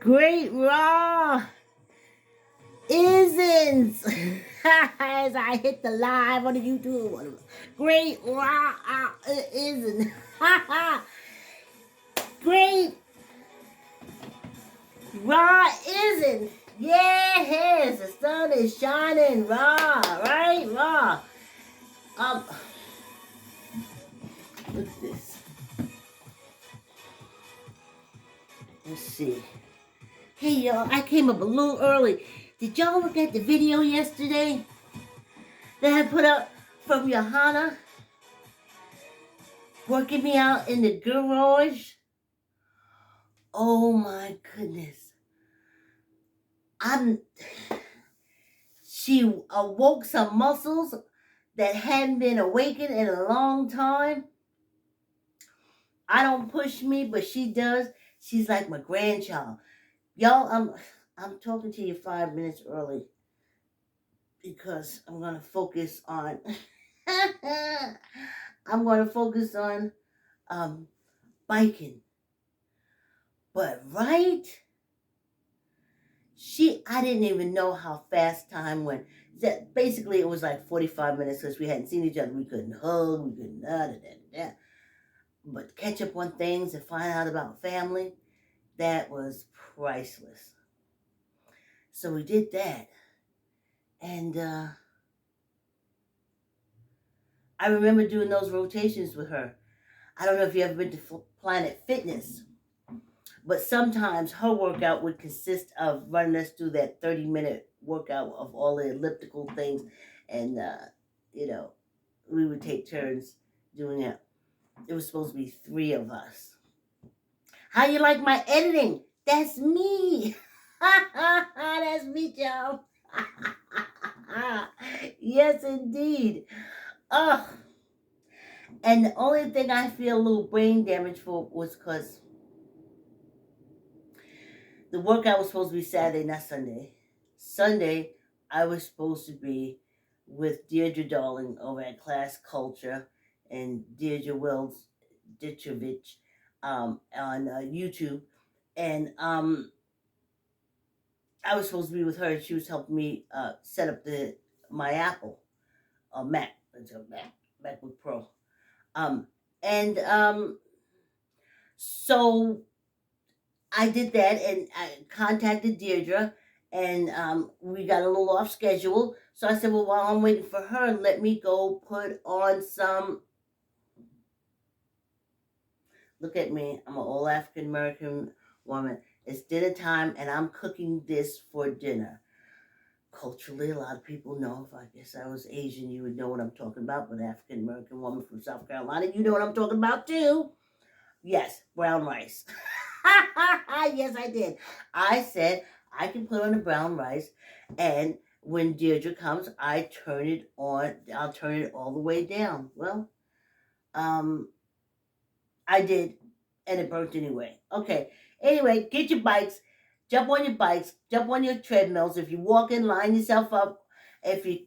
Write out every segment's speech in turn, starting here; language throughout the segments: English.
Great Raw isn't as I hit the live on the YouTube. Great Raw isn't. Great Raw isn't. Yes, the sun is shining. Raw, right? Raw. Look at this. Let's see. Hey y'all, I came up a little early. Did y'all look at the video yesterday that I put up from Johanna working me out in the garage? Oh my goodness. She awoke some muscles that hadn't been awakened in a long time. I don't push me, but she does. She's like my grandchild. Y'all, I'm talking to you 5 minutes early because I'm gonna focus on biking. But right? I didn't even know how fast time went. Basically, it was like 45 minutes because we hadn't seen each other. We couldn't hug, we couldn't But catch up on things and find out about family, that was priceless. So we did that. And I remember doing those rotations with her. I don't know if you've ever been to Planet Fitness, but sometimes her workout would consist of running us through that 30-minute workout of all the elliptical things. And, we would take turns doing it. It was supposed to be 3 of us. How you like my editing? That's me. That's me, y'all. Yes, indeed. Oh. And the only thing I feel a little brain damage for was because the workout was supposed to be Saturday, not Sunday. Sunday, I was supposed to be with Deirdre Darling over at Class Culture and Deirdre Wills Ditchovich on YouTube. And I was supposed to be with her, and she was helping me set up my Apple Mac. It's a MacBook Pro. So I did that, and I contacted Deirdre, and we got a little off schedule. So I said, well, while I'm waiting for her, let me go put on some. Look at me. I'm an old African-American woman. It's dinner time, and I'm cooking this for dinner. Culturally, a lot of people know. If I guess I was Asian, you would know what I'm talking about. But African-American woman from South Carolina, you know what I'm talking about too. Yes, brown rice. Yes, I did. I said I can put on the brown rice, and when Deirdre comes, I turn it on. I'll turn it all the way down. Well, I did, and it burnt anyway. Okay. Anyway, get your bikes. Jump on your bikes. Jump on your treadmills. If you're walking, line yourself up. If you're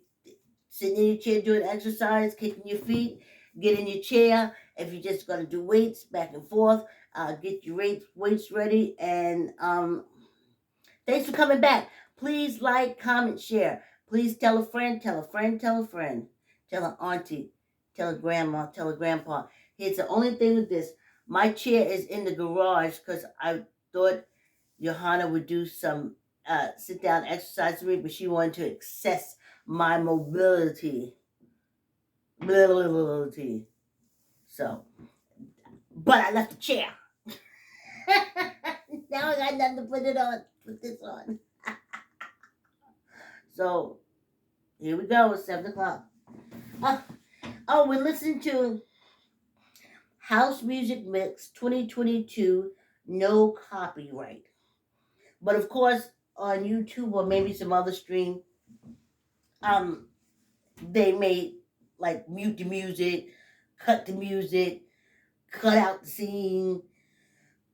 sitting in your chair doing exercise, kicking your feet, get in your chair. If you're just going to do weights back and forth, get your weights ready. And thanks for coming back. Please like, comment, share. Please tell a friend, tell a friend, tell a friend. Tell an auntie, tell a grandma, tell a grandpa. Here's the only thing with this. My chair is in the garage because I thought Johanna would do some sit-down exercise with me, but she wanted to access my mobility. So, but I left the chair. Now I got nothing to put this on. So, here we go. It's 7 o'clock. We're listening to House Music Mix 2022, no copyright. But of course, on YouTube or maybe some other stream, they may like mute the music, cut the music, cut out the scene,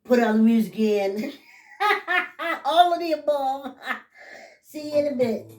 put on the music in. All of the above. See you in a bit.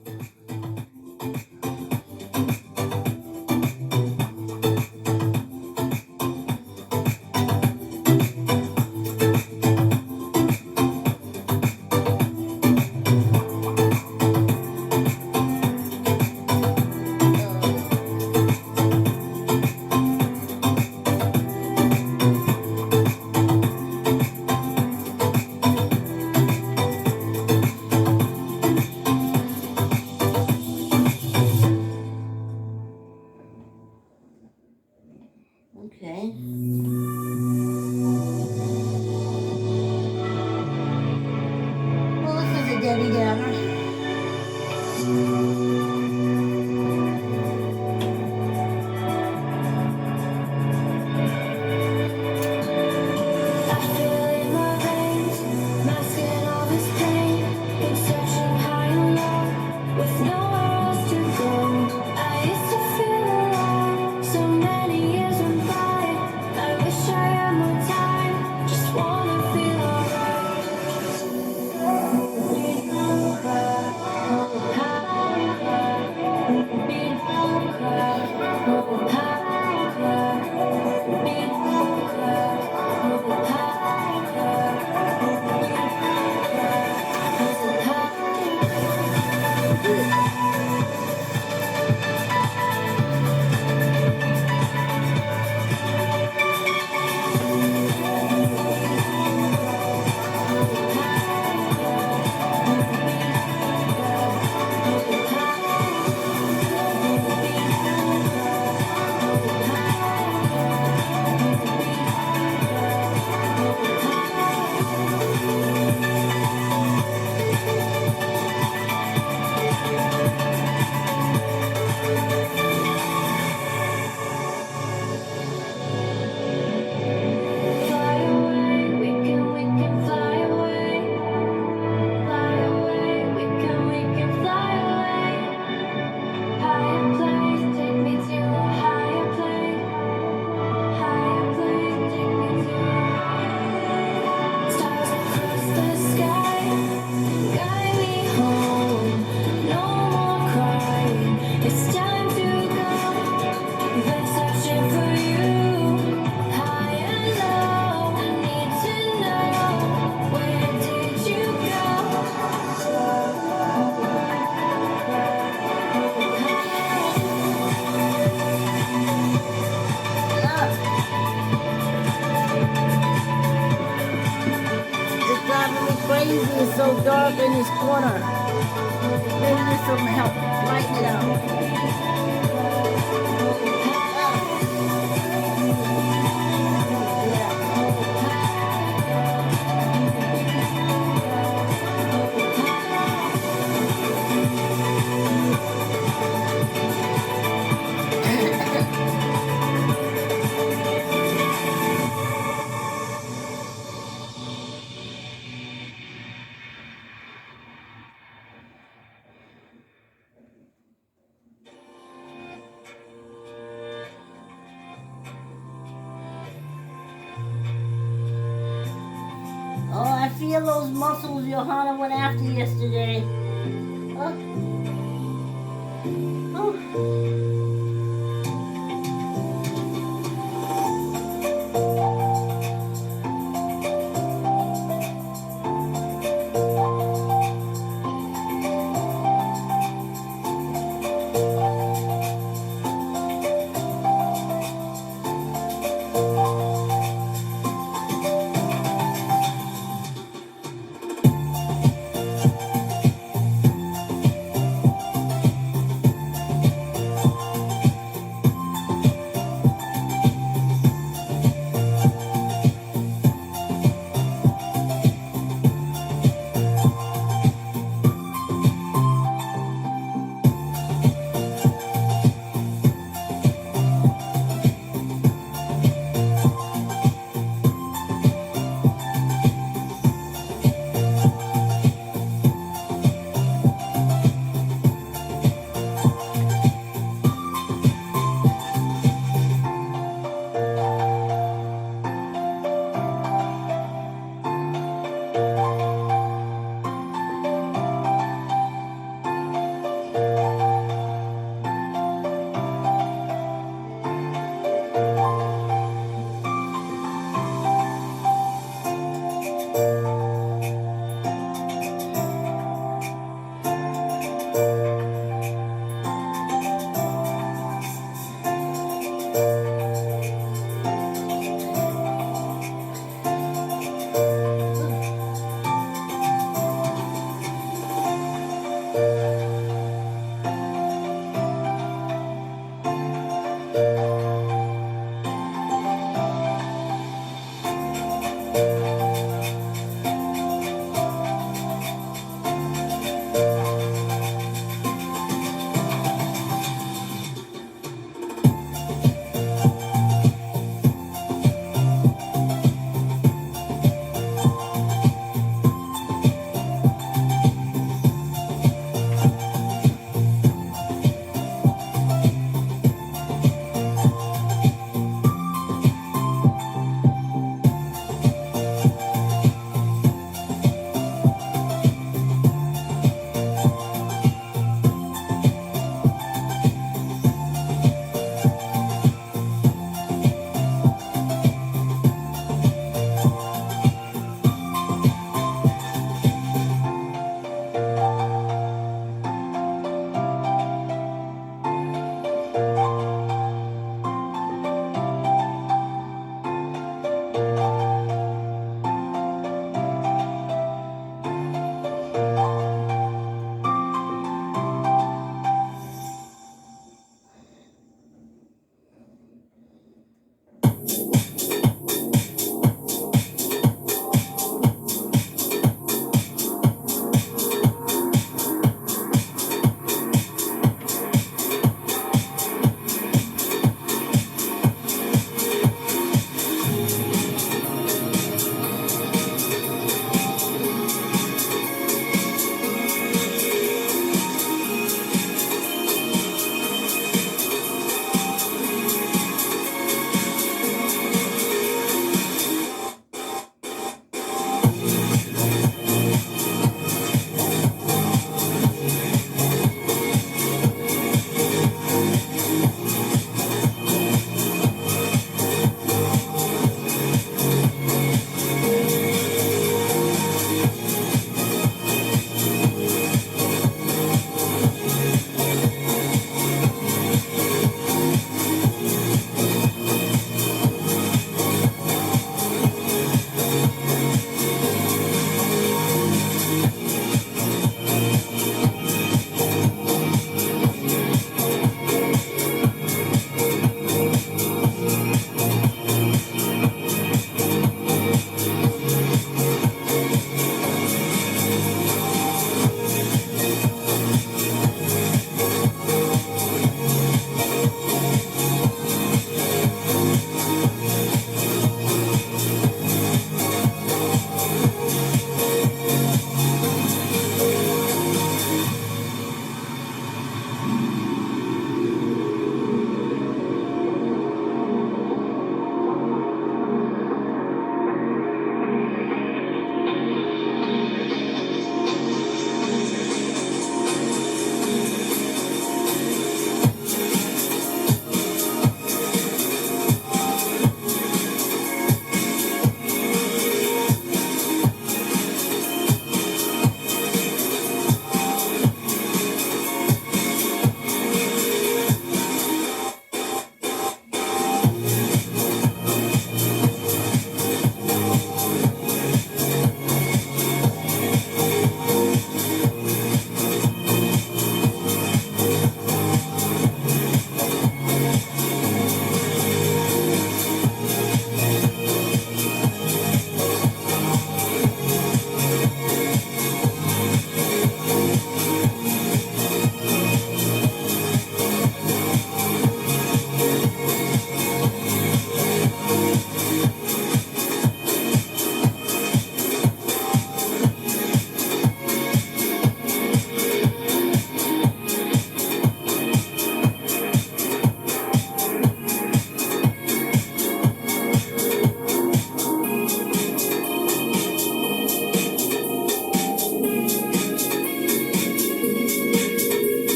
crazy. It's so dark in this corner. Maybe there's some help. Lighten it up. Oh, I feel those muscles Johanna went after yesterday. Oh. Oh.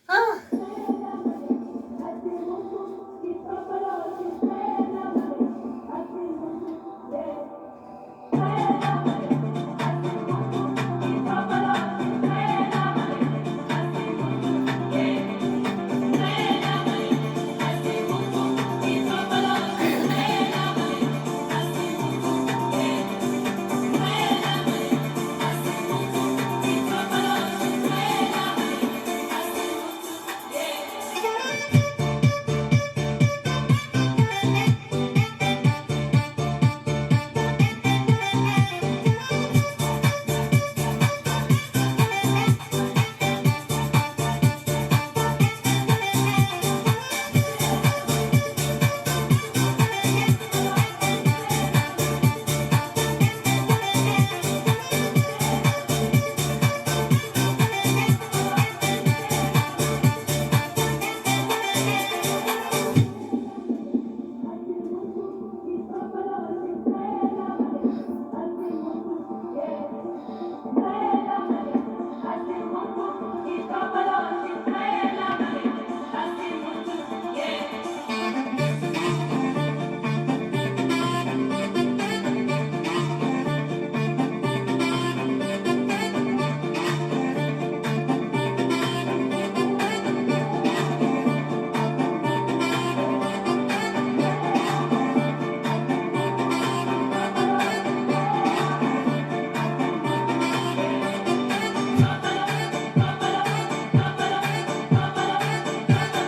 Oh.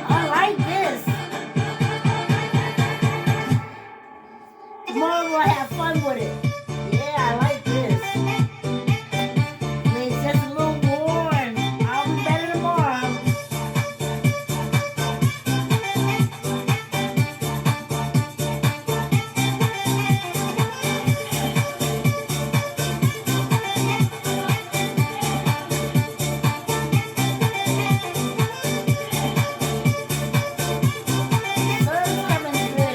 I like this. Tomorrow we'll have fun with it. Yeah, I like this. I mean, it's just a little warm. I'll be better tomorrow. Sun's coming through.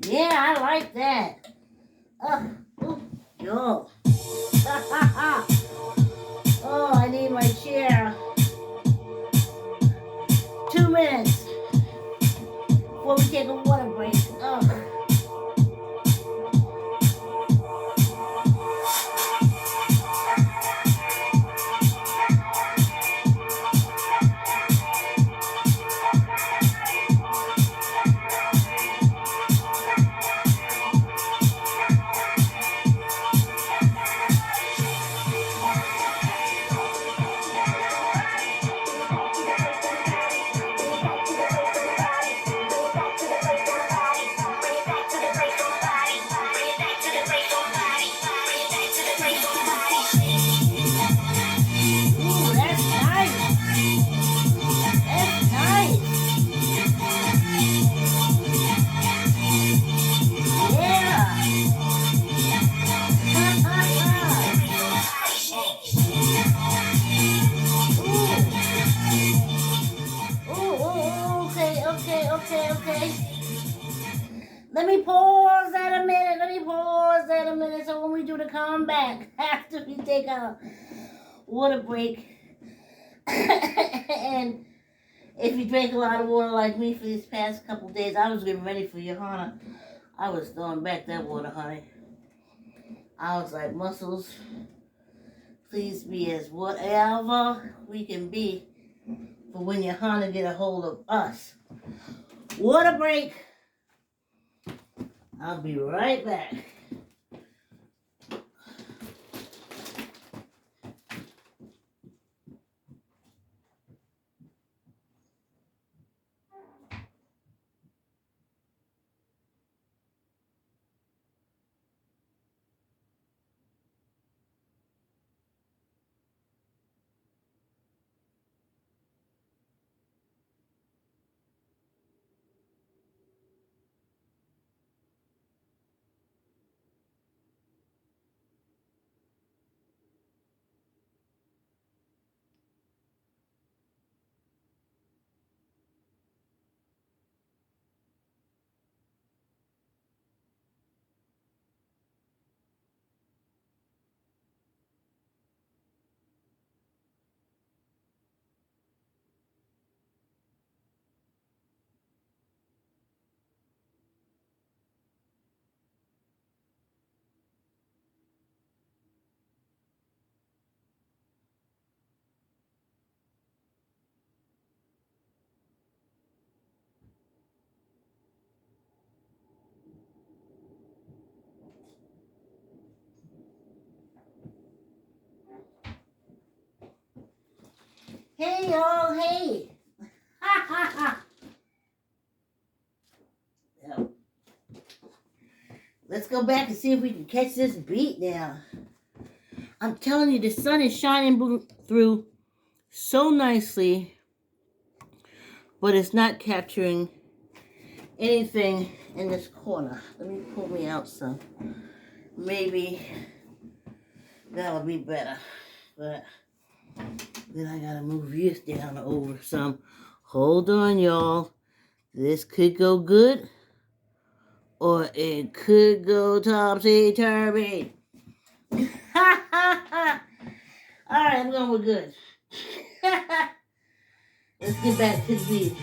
Yeah, I like that. Ooh, yo. Oh, I need my chair. 2 minutes before we take a water break. Ooh, that's nice. That's nice. Yeah. Ooh, okay. Let me pause that a minute. So when we do the comeback, after we take a water break, and if you drink a lot of water like me for these past couple days, I was getting ready for Johanna. I was throwing back that water, honey. I was like, muscles, please be as whatever we can be for when Johanna get a hold of us. Water break. I'll be right back. Hey, y'all, hey. Ha, ha, ha. Now, let's go back and see if we can catch this beat now. I'm telling you, the sun is shining through so nicely, but it's not capturing anything in this corner. Let me pull me out some. Maybe that'll be better. But then I gotta move this down over some. Hold on, y'all. This could go good, or it could go topsy-turvy. Alright, I'm going with good. Let's get back to the beat.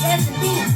That's the beat.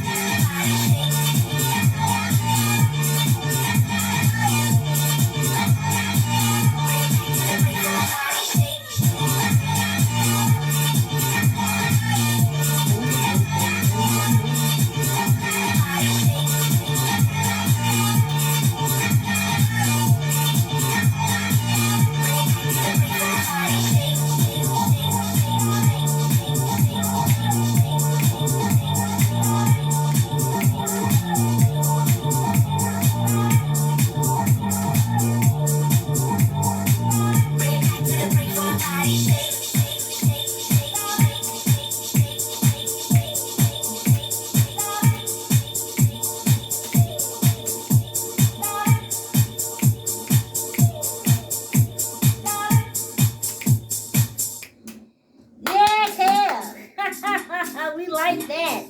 Yeah, we like that.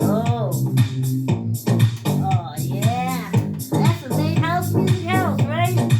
Oh, oh yeah. That's what made house music house, right?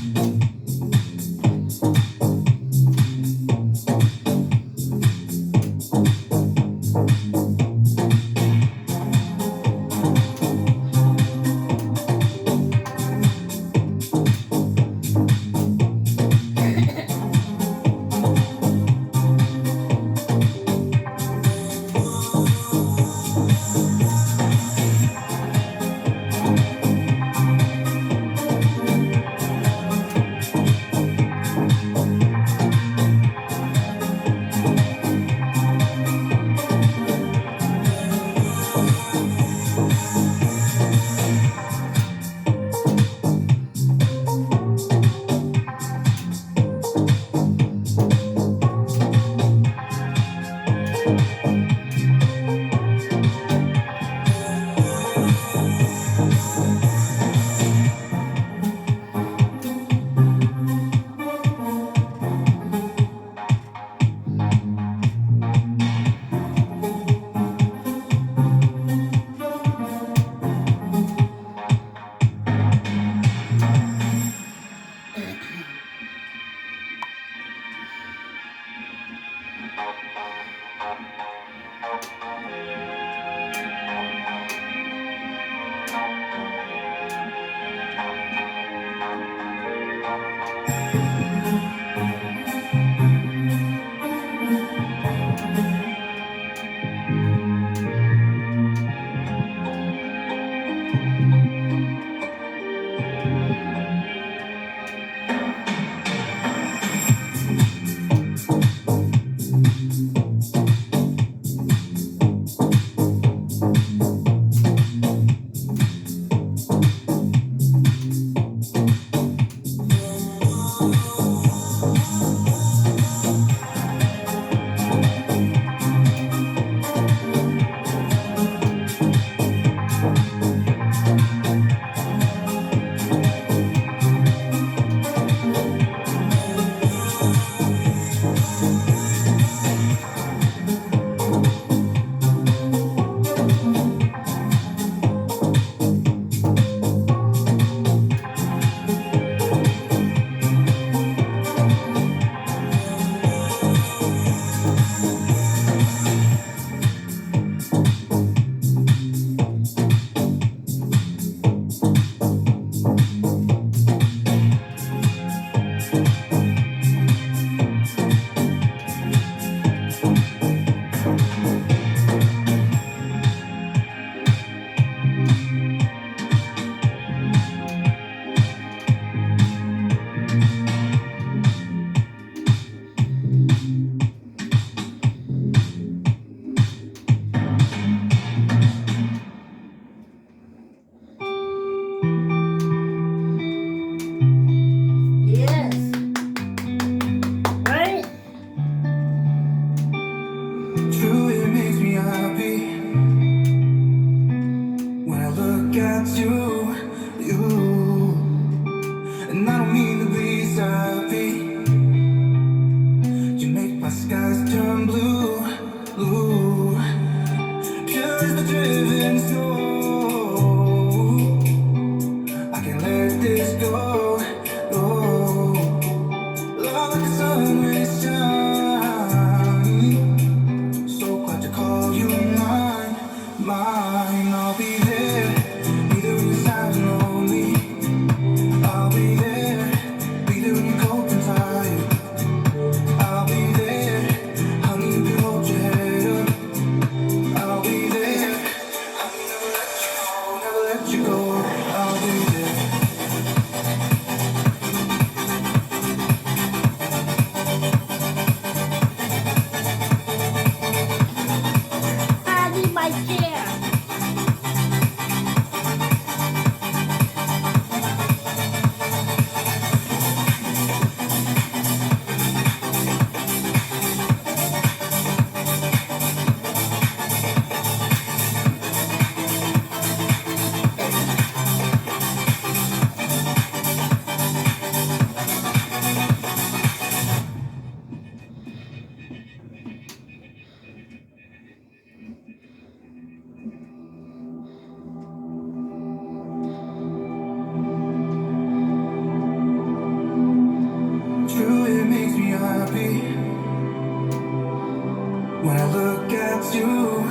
When I look at you,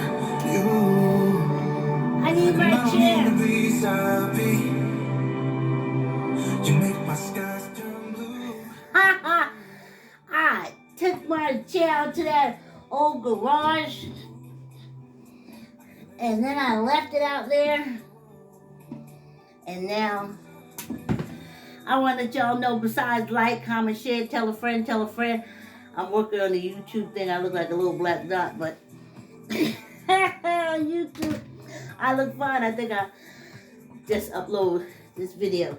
I need my chair. You make my skies turn blue. I took my chair out to that old garage, and then I left it out there, and now I want to let y'all know, besides like, comment, share, tell a friend, I'm working on the YouTube thing. I look like a little black dot, but YouTube, I look fine. I think I just upload this video.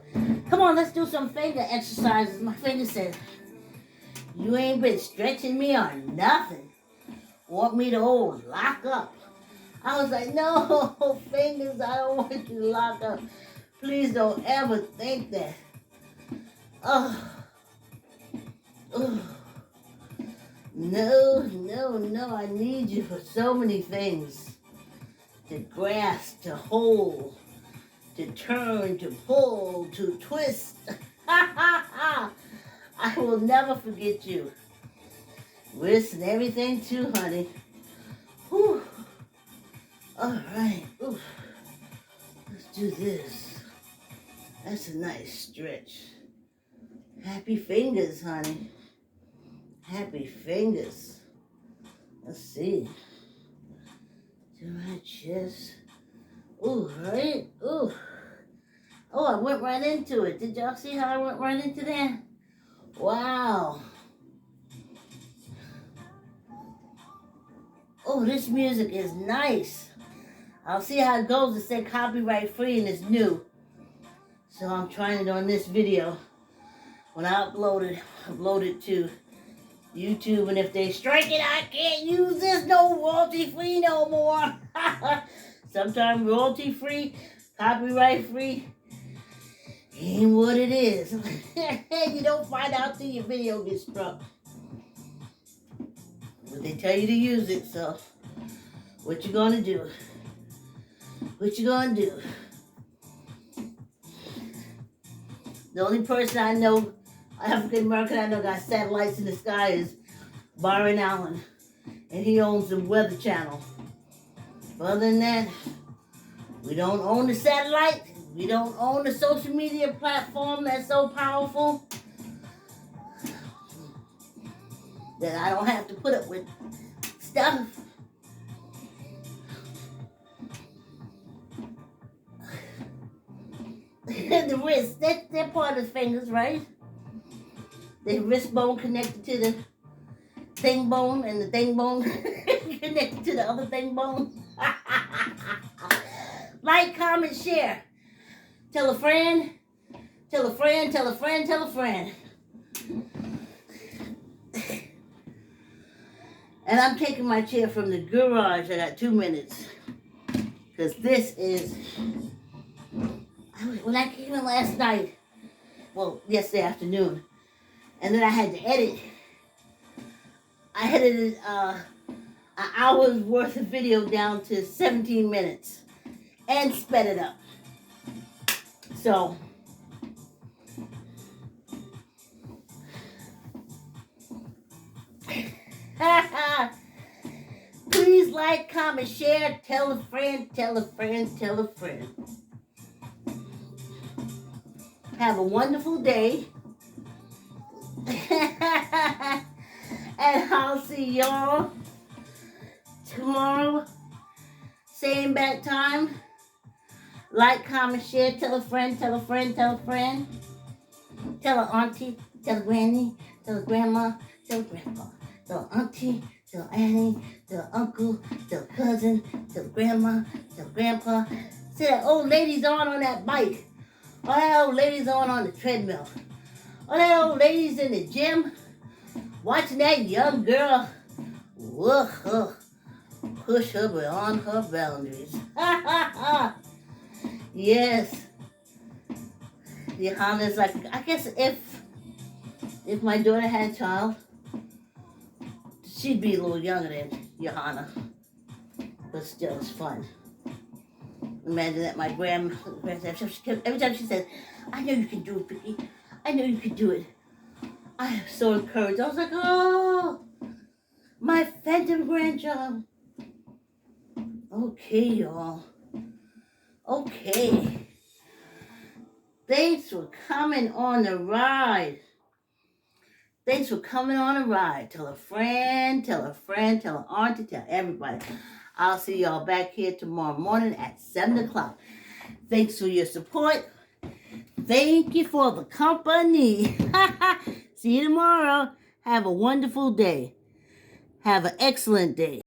Come on, let's do some finger exercises. My finger said, you ain't been stretching me or nothing. Want me to lock up? I was like, no, fingers, I don't want you to lock up. Please don't ever think that. Oh, no, I need you for so many things. To grasp, to hold, to turn, to pull, to twist. I will never forget you. Wrist and everything too, honey. Whew. All right. Ooh. Let's do this. That's a nice stretch. Happy fingers, honey. Happy fingers. Let's see. To my chest. Ooh, right? Ooh. Oh, I went right into it. Did y'all see how I went right into that? Wow. Oh, this music is nice. I'll see how it goes. It said copyright free and it's new. So I'm trying it on this video. When I upload it to YouTube, and if they strike it, I can't use this. No royalty free no more. Sometimes royalty free, copyright free, ain't what it is. You don't find out till your video gets struck. But they tell you to use it, so what you gonna do? What you gonna do? The only person I know, African American I know, got satellites in the sky is Byron Allen, and he owns the Weather Channel. But other than that, we don't own the satellite. We don't own the social media platform that's so powerful that I don't have to put up with stuff. The wrist, they're part of the fingers, right? The wrist bone connected to the thing bone, and the thing bone connected to the other thing bone. Like, comment, share. Tell a friend, tell a friend, tell a friend, tell a friend. And I'm taking my chair from the garage. I got 2 minutes. Because this is... When I came in last night, well, yesterday afternoon, and then I had to edit. I edited an hour's worth of video down to 17 minutes and sped it up. So, please like, comment, share, tell a friend, tell a friend, tell a friend. Have a wonderful day. And I'll see y'all tomorrow. Same bad time. Like, comment, share, tell a friend, tell a friend, tell a friend. Tell an auntie, tell a granny, tell a grandma, tell a grandpa. Tell an auntie, tell an Annie, tell an uncle, tell a cousin, tell a grandma, tell a grandpa. See that old lady's on that bike. All that old lady's on the treadmill. All that old lady's in the gym watching that young girl push her beyond her boundaries. Yes. Johanna's like, I guess if my daughter had a child, she'd be a little younger than Johanna. But still, it's fun. Imagine that my grandma, every time she said, I know you can do it, Vicki. I know you can do it. I am so encouraged. I was like, oh, My phantom grandchild. Okay, y'all. Okay. Thanks for coming on the ride. Thanks for coming on a ride. Tell a friend, tell a friend, tell an auntie, tell everybody. I'll see y'all back here tomorrow morning at 7 o'clock. Thanks for your support. Thank you for the company. See you tomorrow. Have a wonderful day. Have an excellent day.